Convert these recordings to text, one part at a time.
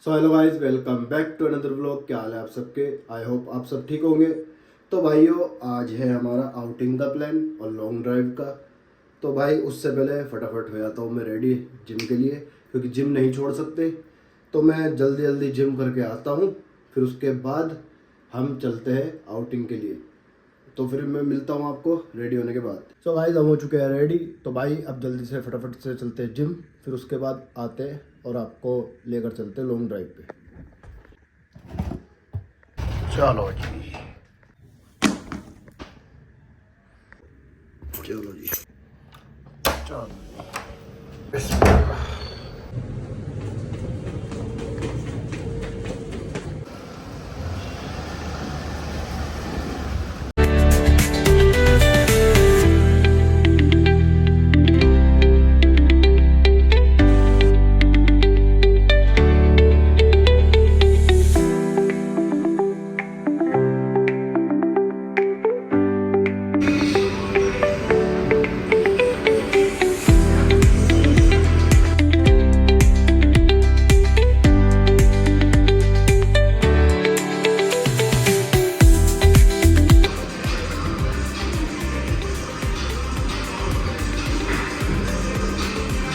So hello guys, welcome back to another vlog. क्या हाल है आप सबके? आई होप आप सब ठीक होंगे। तो भाइयों, आज है हमारा आउटिंग का प्लान और लॉन्ग ड्राइव का। तो भाई उससे पहले फटाफट हो जाता हूँ मैं रेडी जिम के लिए, क्योंकि जिम नहीं छोड़ सकते। तो मैं जल्दी जल्दी जिम करके आता हूँ, फिर उसके बाद हम चलते हैं आउटिंग के लिए। तो फिर मैं मिलता हूँ आपको रेडी होने के बाद। सो गाइस, हम हो चुके हैं रेडी। तो भाई अब जल्दी से फटाफट से चलते हैं जिम, फिर उसके बाद आते हैं और आपको लेकर चलते हैं लॉन्ग ड्राइव पे। चलो जी, चलो जी, चलो बिस्मिल्लाह।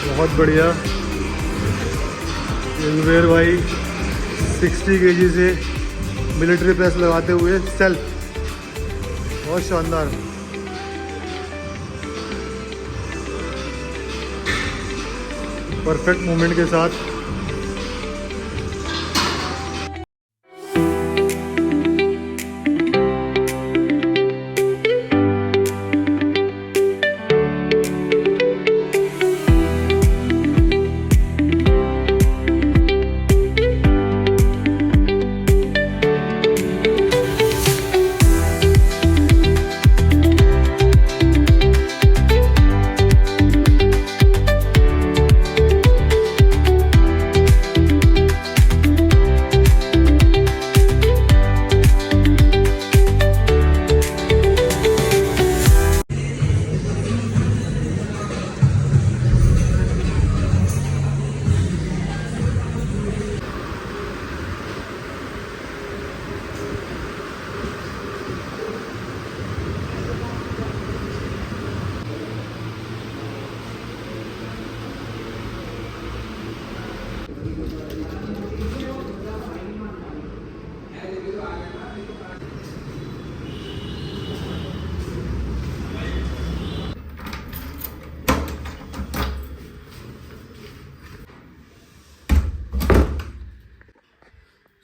बहुत बढ़िया रणवीर भाई 60 kg से मिलिट्री प्रेस लगाते हुए सेल्फ, बहुत शानदार। परफेक्ट मूवमेंट के साथ।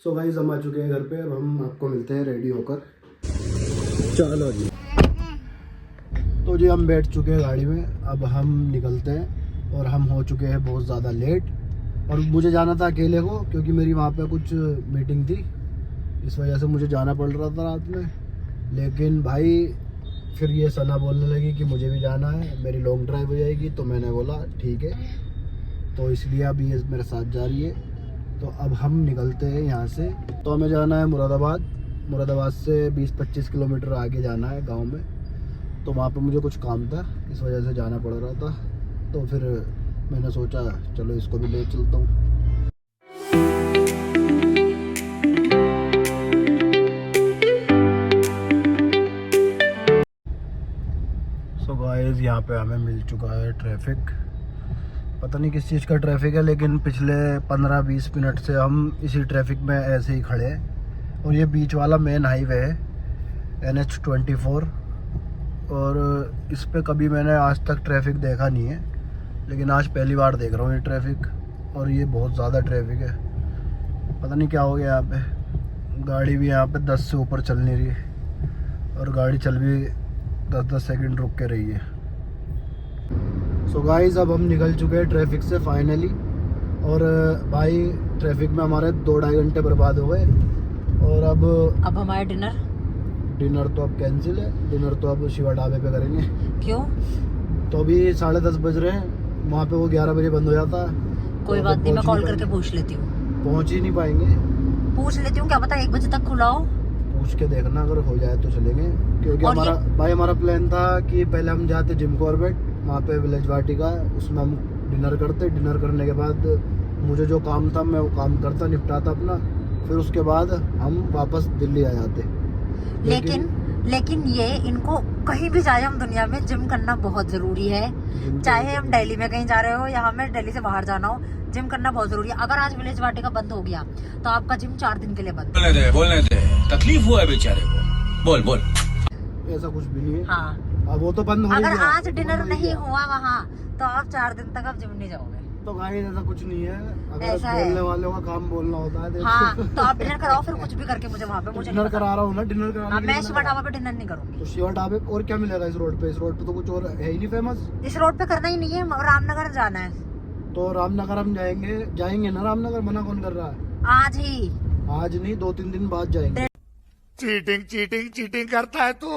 सो गाइस, हम आ चुके हैं घर पे। अब हम आपको मिलते हैं रेडी होकर। चलो जी, तो जी हम बैठ चुके हैं गाड़ी में, अब हम निकलते हैं। और हम हो चुके हैं बहुत ज़्यादा लेट, और मुझे जाना था अकेले को, क्योंकि मेरी वहाँ पे कुछ मीटिंग थी, इस वजह से मुझे जाना पड़ रहा था रात में। लेकिन भाई फिर ये सना बोलने लगी कि मुझे भी जाना है, मेरी लॉन्ग ड्राइव हो जाएगी। तो मैंने बोला ठीक है, तो इसलिए अब ये मेरे साथ जा रही है। तो अब हम निकलते हैं यहाँ से। तो हमें जाना है मुरादाबाद से 20-25 किलोमीटर आगे जाना है गांव में। तो वहाँ पे मुझे कुछ काम था, इस वजह से जाना पड़ रहा था। तो फिर मैंने सोचा चलो इसको भी ले चलता हूँ। सो गाइस, यहाँ पे हमें मिल चुका है ट्रैफिक। पता नहीं किस चीज़ का ट्रैफिक है, लेकिन पिछले 15-20 मिनट से हम इसी ट्रैफिक में ऐसे ही खड़े हैं। और ये बीच वाला मेन हाईवे है NH-24, और इस पे कभी मैंने आज तक ट्रैफिक देखा नहीं है, लेकिन आज पहली बार देख रहा हूँ ये ट्रैफिक। और ये बहुत ज़्यादा ट्रैफिक है, पता नहीं क्या हो गया यहाँ पे। गाड़ी भी यहाँ पे 10 से ऊपर चल नहीं रही, और गाड़ी चल भी 10-10 सेकंड रुक के रही है। सो गाइस, अब हम निकल चुके हैं ट्रैफिक से फाइनली। और भाई ट्रैफिक में हमारे 2-2.5 घंटे बर्बाद हो गए। और अब हमारा डिनर तो अब कैंसिल है। डिनर तो अब शिवा ढाबे पे करेंगे। क्यों? तो अभी 10:30 बज रहे हैं, वहाँ पे वो 11 बजे बंद हो जाता है। कोई बात नहीं, मैं कॉल करके पूछ लेती हूँ। पहुँच ही नहीं पाएंगे। पूछ लेती हूँ, क्या पता 1 बजे तक खुला हो। पूछ के देखना, अगर हो जाए तो चलेंगे। क्योंकि हमारा प्लान था कि पहले हम जाते जिम कॉर्बेट, वहाँ पे विलेज वाटिका, उसमें हम डिनर करते। डिनर करने के बाद मुझे जो काम था मैं वो काम करता, निपटाता अपना, फिर उसके बाद हम वापस दिल्ली आ जाते। लेकिन ये इनको कहीं भी जाए हम दुनिया में जिम करना बहुत जरूरी है। चाहे हम दिल्ली में कहीं जा रहे हो या हमें दिल्ली से बाहर जाना हो, जिम करना बहुत जरूरी है। अगर आज विलेज वाटिका बंद हो गया तो आपका जिम 4 दिन के लिए बंद। बोलने दे तकलीफ हुआ है बेचारे को। बोल ऐसा कुछ भी नहीं है। हाँ, अब वो तो बंद हो अगर गया, आज वो डिनर बंद हो नहीं गया। हुआ वहाँ तो आप 4 दिन तक आप जिम नहीं जाओगे। तो गाइस ऐसा कुछ नहीं है, अगर ऐसा है। बोलने वालों का काम बोलना होता है। देखो। हाँ, तो आप डिनर कराओ फिर कुछ भी करके मुझे वहाँ पे, मुझे नहीं डिनर पता। करा रहा हूँ ना, डिनर कराने हाँ, के लिए मैं मैंने शिवा कहा। ढाबा पे डिनर नहीं करूंगी। तो शिवा ढाबे पे और क्या मिलेगा इस रोड पे? इस रोड पे तो कुछ और है ही नहीं फेमस। इस रोड पे करना ही नहीं है, रामनगर जाना है तो रामनगर हम जाएंगे ना रामनगर, मना कौन कर रहा है? आज ही। आज नहीं, 2-3 दिन बाद जाएंगे। चीटिंग करता है तू।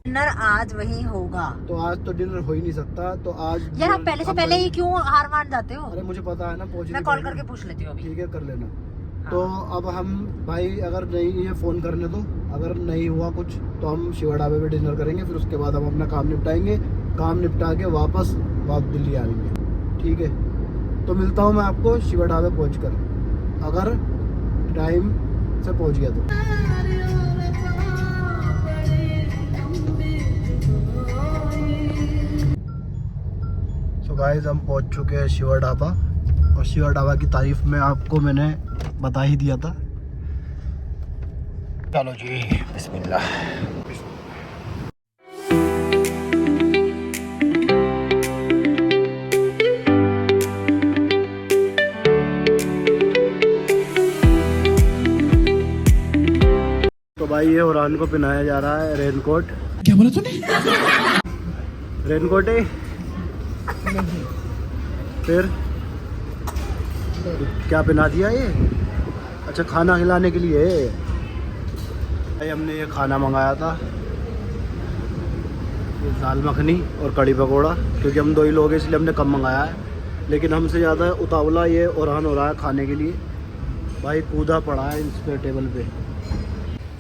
डिनर आज वही होगा। तो आज तो डिनर हो ही नहीं सकता, तो आज यार आप पहले से पहले ही क्यों हार मान जाते हो? अरे मुझे पता है ना, पहुंच मैं कॉल करके पूछ लेती हूँ अभी। ठीक है, कर लेना। हाँ। तो अब हम भाई अगर नहीं ये फ़ोन करने दो, अगर नहीं हुआ कुछ तो हम शिवा ढाबे पे डिनर करेंगे, फिर उसके बाद हम अपना काम निपटाएंगे। काम निपटा के वापस दिल्ली आएंगे, ठीक है? तो मिलता हूँ मैं आपको शिवा ढाबे पहुँच कर, अगर टाइम से पहुँच गया तो। तो गाइस हम पहुँच चुके हैं शिवा ढाबा, और शिवा ढाबा की तारीफ में आपको मैंने बता ही दिया था। चलो जी, बिस्मिल्लाह। तो भाई ये उरान को पहनाया जा रहा है रेनकोट। क्या बोला तूने? रेनकोट है फिर क्या पहना दिया ये? अच्छा, खाना खिलाने के लिए। भाई हमने ये खाना मंगाया था, ये दाल मखनी और कड़ी पकौड़ा, क्योंकि हम 2 ही लोग हैं इसलिए हमने कम मंगाया है। लेकिन हमसे ज़्यादा उतावला ये उरान हो रहा है खाने के लिए। भाई कूदा पड़ा है इस पे टेबल पे।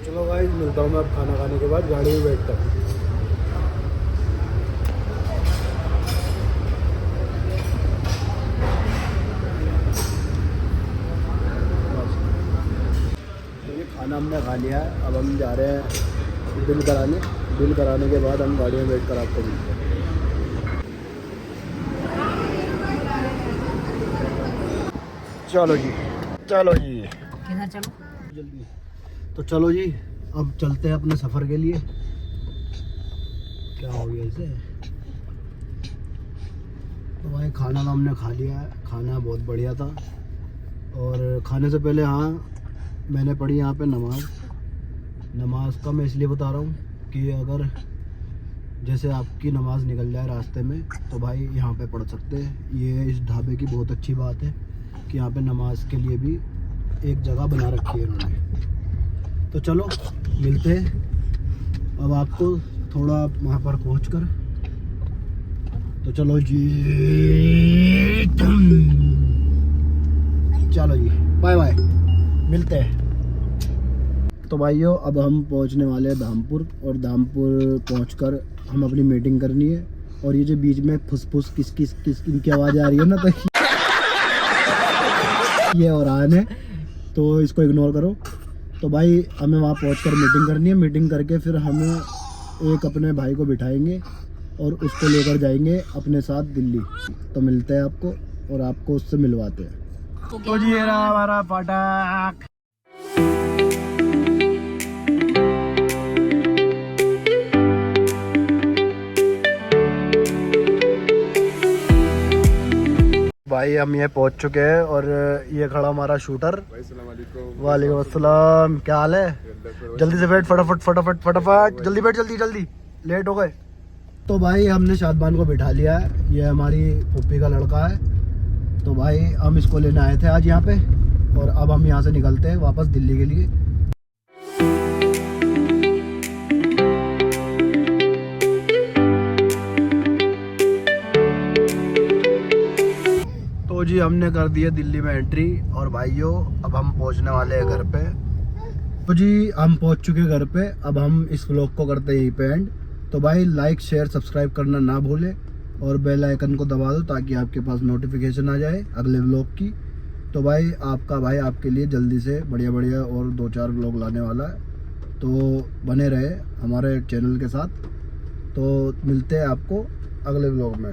चलो भाई मिलता हूँ मैं अब खाना खाने के बाद गाड़ी में बैठ कर। खाना हमने खा लिया है, अब हम जा रहे हैं बिल कराने। बिल कराने के बाद हम गाड़ी में बैठ कर आपको मिलते हैं। चलो जी, चलो जी, किधर चलो? जल्दी। तो चलो जी, अब चलते हैं अपने सफ़र के लिए। क्या हो गया इसे? तो भाई खाना तो हमने खा लिया है, खाना बहुत बढ़िया था। और खाने से पहले हाँ, मैंने पढ़ी यहाँ पे नमाज का मैं इसलिए बता रहा हूँ कि अगर जैसे आपकी नमाज निकल जाए रास्ते में तो भाई यहाँ पे पढ़ सकते हैं। ये इस ढाबे की बहुत अच्छी बात है कि यहाँ पे नमाज के लिए भी एक जगह बना रखी है इन्होंने। तो चलो मिलते हैं अब आपको थोड़ा वहाँ पर पहुँच कर। तो चलो जी, चलो जी, बाय बाय, मिलते हैं। तो भाइयों अब हम पहुंचने वाले हैं धामपुर, और धामपुर पहुंचकर हम अपनी मीटिंग करनी है। और ये जो बीच में फुसफुस किस की आवाज़ आ रही है ना, तो ये औरान है, तो इसको इग्नोर करो। तो भाई हमें वहाँ पहुंचकर मीटिंग करनी है। मीटिंग करके फिर हमें एक अपने भाई को बिठाएंगे और उसको लेकर जाएंगे अपने साथ दिल्ली। तो मिलते हैं आपको और आपको उससे मिलवाते हैं। तो जी ये रहा हमारा फाटक। भाई हम ये पहुंच चुके हैं और ये खड़ा हमारा शूटर। वालेकुम अस्सलाम, क्या हाल है? जल्दी से बैठ, फटाफट जल्दी बैठ, जल्दी लेट हो गए। तो भाई हमने शादबान को बिठा लिया है, ये हमारी पुप्पी का लड़का है। तो भाई हम इसको लेने आए थे आज यहाँ पे, और अब हम यहाँ से निकलते हैं वापस दिल्ली के लिए। तो जी हमने कर दिया दिल्ली में एंट्री, और भाइयों अब हम पहुँचने वाले हैं घर पे। तो जी हम पहुँच चुके हैं घर पे। अब हम इस व्लॉग को करते हैं यहीं पे एंड। तो भाई लाइक शेयर सब्सक्राइब करना ना भूलें, और बेल आइकन को दबा दो ताकि आपके पास नोटिफिकेशन आ जाए अगले व्लॉग की। तो भाई आपका भाई आपके लिए जल्दी से बढ़िया बढ़िया और 2-4 व्लॉग लाने वाला है, तो बने रहे हमारे चैनल के साथ। तो मिलते हैं आपको अगले व्लॉग में।